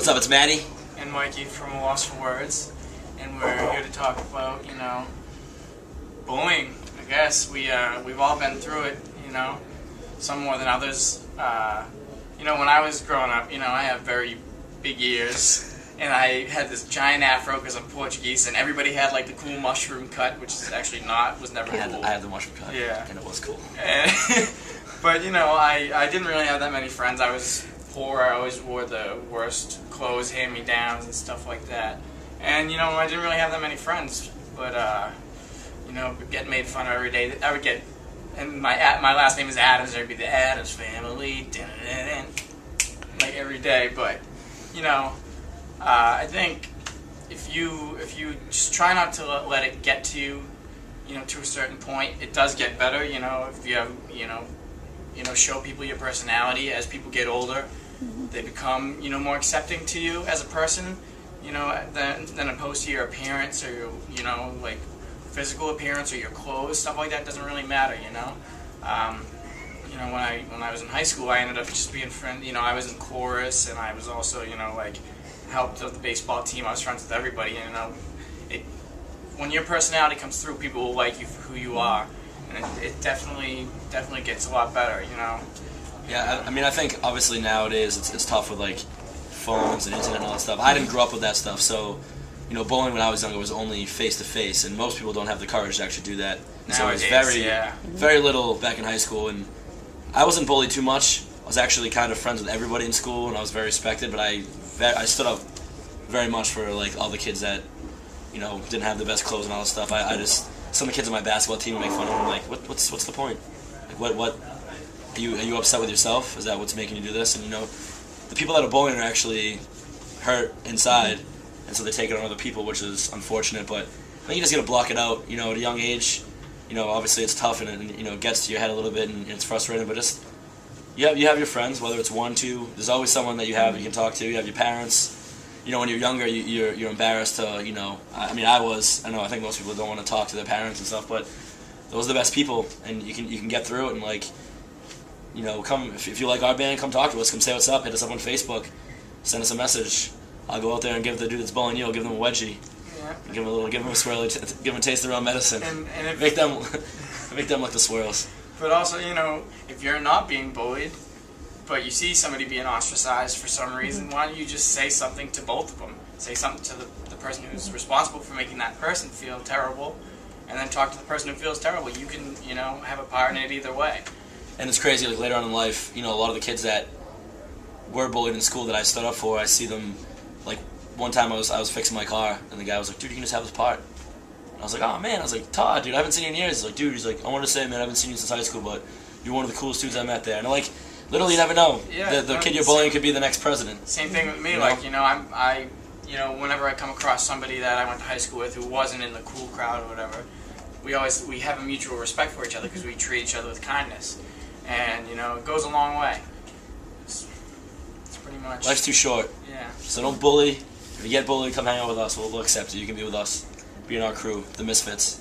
What's up? It's Maddie and Mikey from A Loss for Words, and we're here to talk about, bullying. I guess we've all been through it, some more than others. When I was growing up, I have very big ears, and I had this giant afro because I'm Portuguese, and everybody had like the cool mushroom cut, which is actually was never cool. I had the mushroom cut. Yeah, and it was cool. But I didn't really have that many friends. I was poor. I always wore the worst clothes, hand-me-downs, and stuff like that. And I didn't really have that many friends. But getting made fun of every day. I would get, and my last name is Adams. There'd be the Adams family, like every day. But I think if you just try not to let it get to you, to a certain point, it does get better. If you have, show people your personality as people get older. They become, more accepting to you as a person, than opposed to your appearance or your, like physical appearance or your clothes, stuff like that doesn't really matter, when I was in high school, I ended up just being friends. I was in chorus, and I was also, helped with the baseball team. I was friends with everybody, when your personality comes through, people will like you for who you are, and it definitely gets a lot better, Yeah, I mean, I think obviously nowadays it's tough with like phones and internet and all that stuff. I didn't grow up with that stuff, so bullying when I was younger was only face to face, and most people don't have the courage to actually do that. So it was very little back in high school, and I wasn't bullied too much. I was actually kind of friends with everybody in school, and I was very respected. But I stood up very much for like all the kids that didn't have the best clothes and all that stuff. I just, some of the kids on my basketball team would make fun of them. Like, what's the point? Like, what? Are you upset with yourself? Is that what's making you do this? And the people that are bullying are actually hurt inside, and so they take it on other people, which is unfortunate. But I think you just got to block it out. At a young age, obviously it's tough, and it gets to your head a little bit, and it's frustrating. But just you have your friends, whether it's one, two. There's always someone that you can talk to. You have your parents. When you're younger, you're embarrassed to. I think most people don't want to talk to their parents and stuff, but those are the best people, and you can get through it, and like. Come if you like our band, come talk to us. Come say what's up. Hit us up on Facebook. Send us a message. I'll go out there and give the dude that's bullying you. I'll give them a wedgie. Yeah. Give them a swirl. Give them a taste of their own medicine. And if, make them like the swirls. But also, if you're not being bullied, but you see somebody being ostracized for some reason, why don't you just say something to both of them? Say something to the person who's responsible for making that person feel terrible, and then talk to the person who feels terrible. You can, have a part in it either way. And it's crazy, like later on in life, a lot of the kids that were bullied in school that I stood up for, I see them, like one time I was fixing my car, and the guy was like, dude, you can just have this part. And I was like, oh man, I was like, Todd, dude, I haven't seen you in years. He's like, dude, I wanted to say, man, I haven't seen you since high school, but you're one of the coolest dudes I met there. And like, literally you never know. Yeah, the kid you're bullying could be the next president. Same thing with me, whenever I come across somebody that I went to high school with who wasn't in the cool crowd or whatever, we have a mutual respect for each other because we treat each other with kindness. And, it goes a long way. It's pretty much... Life's too short. Yeah. So don't bully. If you get bullied, come hang out with us. We'll accept you. You can be with us. Be in our crew, the Misfits.